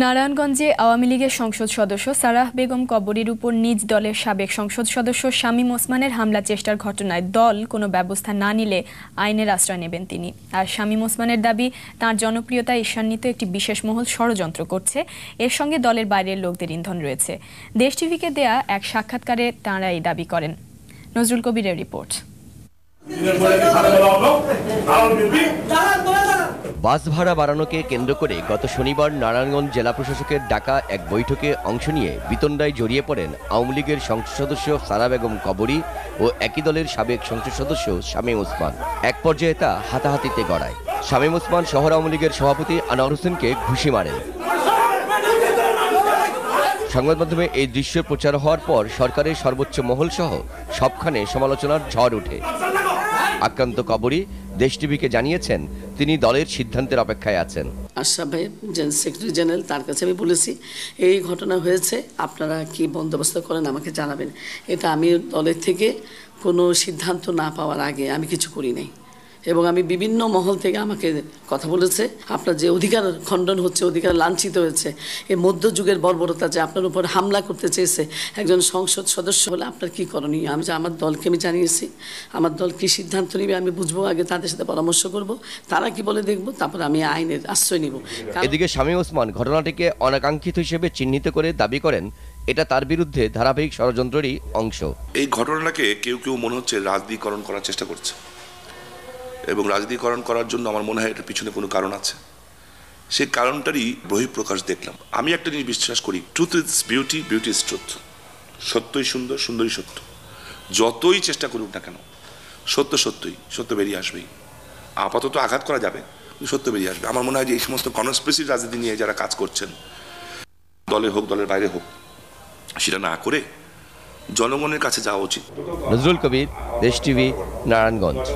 নারায়ণগঞ্জে আওয়ামী লীগের সংসদ সদস্য সারাহ বেগম কবরীর উপর নিজ দলের সাবেক সংসদ সদস্য শামীম ওসমানের হামলা চেষ্টার ঘটনায় দল কোনো ব্যবস্থা না নিলে আইনের আশ্রয় নেবেন তিনি। আর শামীম ওসমানের দাবি, তার জনপ্রিয়তা ঈর্ষান্বিত একটি বিশেষ মহল ষড়যন্ত্র করছে, এর সঙ্গে দলের বাইরের লোকদের ইন্ধন রয়েছে। দেশ টিভিকে দেয়া এক সাক্ষাৎকারে তাঁরা এই দাবি করেন। নজরুল কবিরের রিপোর্ট। বাস ভাড়া বাড়ানোকে কেন্দ্র করে গত শনিবার নারায়ণগঞ্জ জেলা প্রশাসকের ডাকা এক বৈঠকে অংশ নিয়ে বিতণ্ডায় জড়িয়ে পড়েন আওয়ামী লীগের সংসদ সদস্য সারাহ বেগম কবরী ও একই দলের সাবেক সংসদ সদস্য শামীম ওসমান। এক পর্যায়ে তা হাতাহাতিতে গড়ায়। শামীম ওসমান শহর আওয়ামী লীগের সভাপতি আনোয়ার হোসেনকে ঘুষি মারেন। সংবাদ মাধ্যমে এই দৃশ্য প্রচার হওয়ার পর সরকারের সর্বোচ্চ মহল সহ সবখানে সমালোচনার ঝড় ওঠে। আক্রান্ত কবরী দেশ টিভিকে জানিয়েছেন, তিনি দলের সিদ্ধান্তের অপেক্ষায় আছেন। আশরাফ ভাই সেক্রেটারি জেনারেল, তার কাছে আমি বলেছি এই ঘটনা হয়েছে, আপনারা কি বন্দোবস্ত করেন আমাকে জানাবেন। এটা আমি দলের থেকে কোনো সিদ্ধান্ত না পাওয়ার আগে আমি কিছু করি নাই, এবং আমি বিভিন্ন মহল থেকে আমাকে কথা বলেছে, আপনার যে অধিকার খণ্ডন হচ্ছে, অধিকার লাঞ্ছিত হয়েছে, এই মধ্যযুগের বর্বরতা যে আপনার উপর হামলা করতে চেয়েছে একজন সংসদ সদস্য হলে আপনার কী করণীয়। আমি যে আমার দলকে আমি জানিয়েছি, আমার দল কী সিদ্ধান্ত নেবে আমি বুঝবো, আগে তাদের সাথে পরামর্শ করব, তারা কি বলে দেখব, তারপর আমি আইনের আশ্রয় নিব। এদিকে শামীম ওসমান ঘটনাটিকে অনাকাঙ্ক্ষিত হিসেবে চিহ্নিত করে দাবি করেন, এটা তার বিরুদ্ধে ধারাবাহিক ষড়যন্ত্রেরই অংশ। এই ঘটনাটাকে কেউ কেউ মনে হচ্ছে রাজনীতিকরণ করার চেষ্টা করছে, এবং রাজনীতিকরণ করার জন্য আমার মনে হয় এটার পিছনে কোনো কারণ আছে। সেই কারণটারই বহিঃপ্রকাশ দেখলাম। আমি একটা জিনিস বিশ্বাস করি, truth is beauty, beauty is truth. সত্যই সুন্দর, সুন্দরই সত্য। যতই চেষ্টা করুক না কেন, সত্য বেরিয়ে আসবেই। আপাতত আঘাত করা যাবে, সত্য বেরিয়ে আসবে। আমার মনে হয় যে এই সমস্ত কনস্পিরেসি রাজনীতি নিয়ে যারা কাজ করছেন, দলে হোক দলের বাইরে হোক, সেটা না করে জনগণের কাছে যাওয়া উচিত। নজরুল কবির, দেশ টিভি, নারায়ণগঞ্জ।